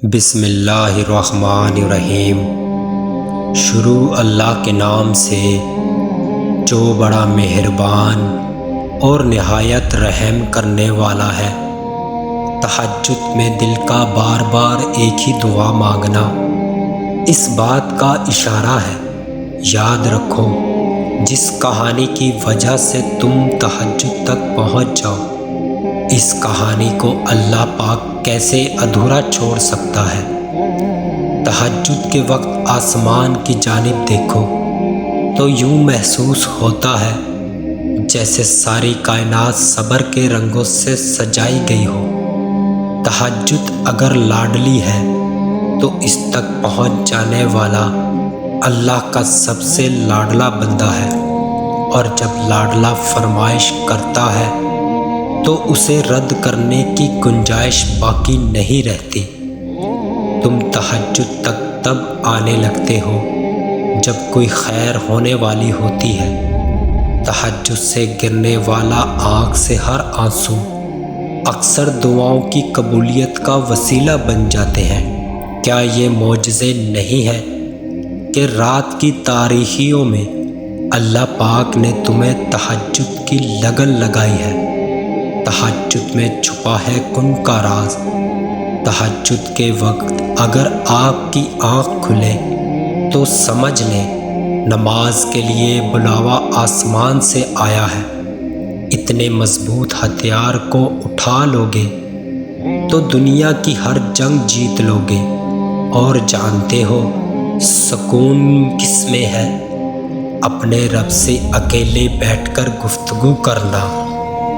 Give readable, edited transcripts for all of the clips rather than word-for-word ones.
بسم اللہ الرحمن الرحیم۔ شروع اللہ کے نام سے جو بڑا مہربان اور نہایت رحم کرنے والا ہے۔ تہجد میں دل کا بار بار ایک ہی دعا مانگنا اس بات کا اشارہ ہے۔ یاد رکھو، جس کہانی کی وجہ سے تم تہجد تک پہنچ جاؤ، اس کہانی کو اللہ پاک کیسے ادھورا چھوڑ سکتا ہے۔ تہجد کے وقت آسمان کی جانب دیکھو تو یوں محسوس ہوتا ہے جیسے ساری کائنات صبر کے رنگوں سے سجائی گئی ہو۔ تہجد اگر لاڈلی ہے تو اس تک پہنچ جانے والا اللہ کا سب سے لاڈلا بندہ ہے، اور جب لاڈلا فرمائش کرتا ہے تو اسے رد کرنے کی گنجائش باقی نہیں رہتی۔ تم تہجد تک تب آنے لگتے ہو جب کوئی خیر ہونے والی ہوتی ہے۔ تہجد سے گرنے والا آنکھ سے ہر آنسو اکثر دعاؤں کی قبولیت کا وسیلہ بن جاتے ہیں۔ کیا یہ معجزے نہیں ہے کہ رات کی تاریکیوں میں اللہ پاک نے تمہیں تہجد کی لگن لگائی ہے؟ تہجد میں چھپا ہے کن کا راز۔ تہجد کے وقت اگر آپ کی آنکھ کھلے تو سمجھ لیں نماز کے لیے بلاوا آسمان سے آیا ہے۔ اتنے مضبوط ہتھیار کو اٹھا لوگے تو دنیا کی ہر جنگ جیت لوگے، اور جانتے ہو سکون کس میں ہے؟ اپنے رب سے اکیلے بیٹھ کر گفتگو کرنا۔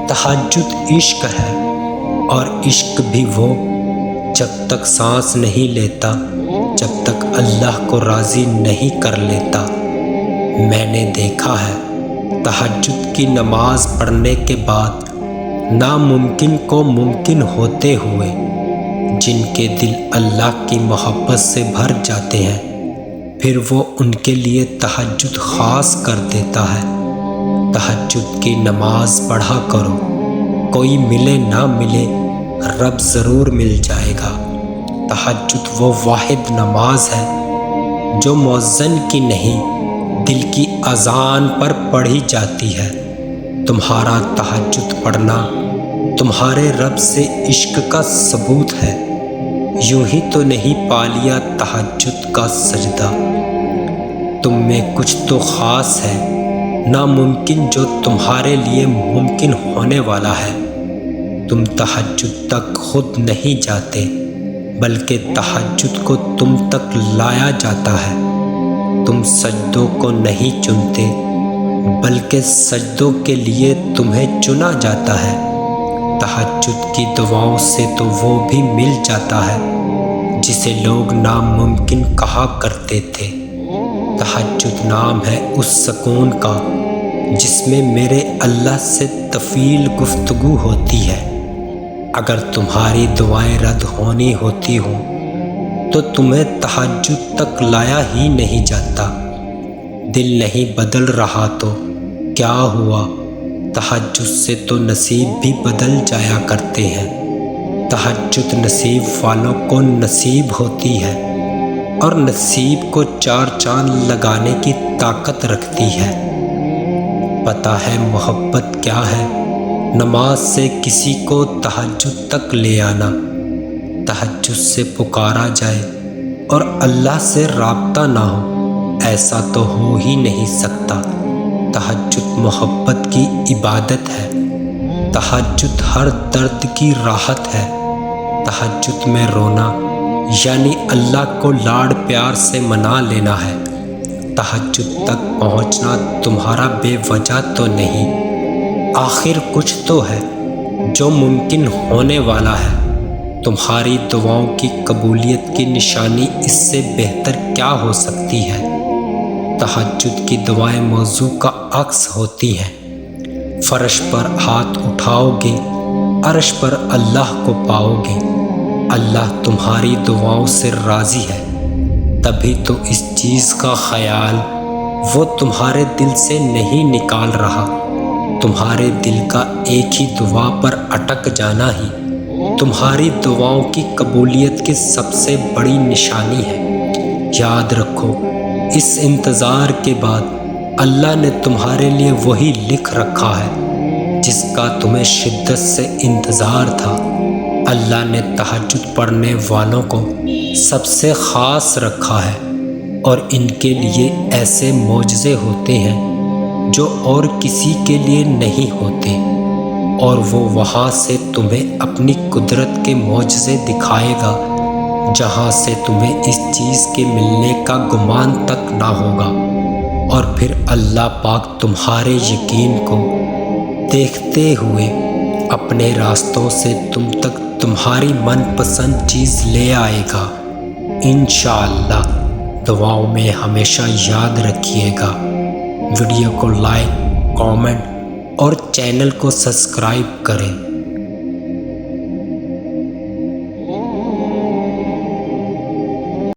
تہجد عشق ہے، اور عشق بھی وہ جب تک سانس نہیں لیتا، جب تک اللہ کو راضی نہیں کر لیتا۔ میں نے دیکھا ہے تہجد کی نماز پڑھنے کے بعد ناممکن کو ممکن ہوتے ہوئے جن کے دل اللہ کی محبت سے بھر جاتے ہیں، پھر وہ ان کے لیے تہجد خاص کر دیتا ہے۔ تہجد کی نماز پڑھا کرو، کوئی ملے نہ ملے رب ضرور مل جائے گا۔ تہجد وہ واحد نماز ہے جو مؤذن کی نہیں، دل کی اذان پر پڑھی جاتی ہے۔ تمہارا تہجد پڑھنا تمہارے رب سے عشق کا ثبوت ہے۔ یوں ہی تو نہیں پا لیا تہجد کا سجدہ۔ تم میں کچھ تو خاص ہے، ناممکن جو تمہارے لیے ممکن ہونے والا ہے۔ تم تہجد تک خود نہیں جاتے، بلکہ تہجد کو تم تک لایا جاتا ہے۔ تم سجدوں کو نہیں چنتے، بلکہ سجدوں کے لیے تمہیں چنا جاتا ہے۔ تہجد کی دعاؤں سے تو وہ بھی مل جاتا ہے جسے لوگ ناممکن کہا کرتے تھے۔ تہجد نام ہے اس سکون کا جس میں میرے اللہ سے طویل گفتگو ہوتی ہے۔ اگر تمہاری دعائیں رد ہونی ہوتی ہوں تو تمہیں تہجد تک لایا ہی نہیں جاتا۔ دل نہیں بدل رہا تو کیا ہوا؟ تہجد سے تو نصیب بھی بدل جایا کرتے ہیں۔ تہجد نصیب والوں کو نصیب ہوتی ہے، اور نصیب کو چار چاند لگانے کی طاقت رکھتی ہے۔ پتہ ہے محبت کیا ہے؟ نماز سے کسی کو تہجد تک لے آنا۔ تہجد سے پکارا جائے اور اللہ سے رابطہ نہ ہو، ایسا تو ہو ہی نہیں سکتا۔ تہجد محبت کی عبادت ہے۔ تہجد ہر درد کی راحت ہے۔ تہجد میں رونا یعنی اللہ کو لاڈ پیار سے منا لینا ہے۔ تہجد تک پہنچنا تمہارا بے وجہ تو نہیں، آخر کچھ تو ہے جو ممکن ہونے والا ہے۔ تمہاری دعاؤں کی قبولیت کی نشانی اس سے بہتر کیا ہو سکتی ہے؟ تہجد کی دعائیں موضوع کا عکس ہوتی ہیں۔ فرش پر ہاتھ اٹھاؤ گے، عرش پر اللہ کو پاؤ گے۔ اللہ تمہاری دعاؤں سے راضی ہے، تبھی تو اس چیز کا خیال وہ تمہارے دل سے نہیں نکال رہا۔ تمہارے دل کا ایک ہی دعا پر اٹک جانا ہی تمہاری دعاؤں کی قبولیت کی سب سے بڑی نشانی ہے۔ یاد رکھو، اس انتظار کے بعد اللہ نے تمہارے لیے وہی لکھ رکھا ہے جس کا تمہیں شدت سے انتظار تھا۔ اللہ نے تہجد پڑھنے والوں کو سب سے خاص رکھا ہے، اور ان کے لیے ایسے معجزے ہوتے ہیں جو اور کسی کے لیے نہیں ہوتے، اور وہ وہاں سے تمہیں اپنی قدرت کے معجزے دکھائے گا جہاں سے تمہیں اس چیز کے ملنے کا گمان تک نہ ہوگا۔ اور پھر اللہ پاک تمہارے یقین کو دیکھتے ہوئے اپنے راستوں سے تم تک تمہاری من پسند چیز لے آئے گا۔ انشاءاللہ دعاؤں میں ہمیشہ یاد رکھیے گا۔ ویڈیو کو لائک، کامنٹ اور چینل کو سبسکرائب کریں۔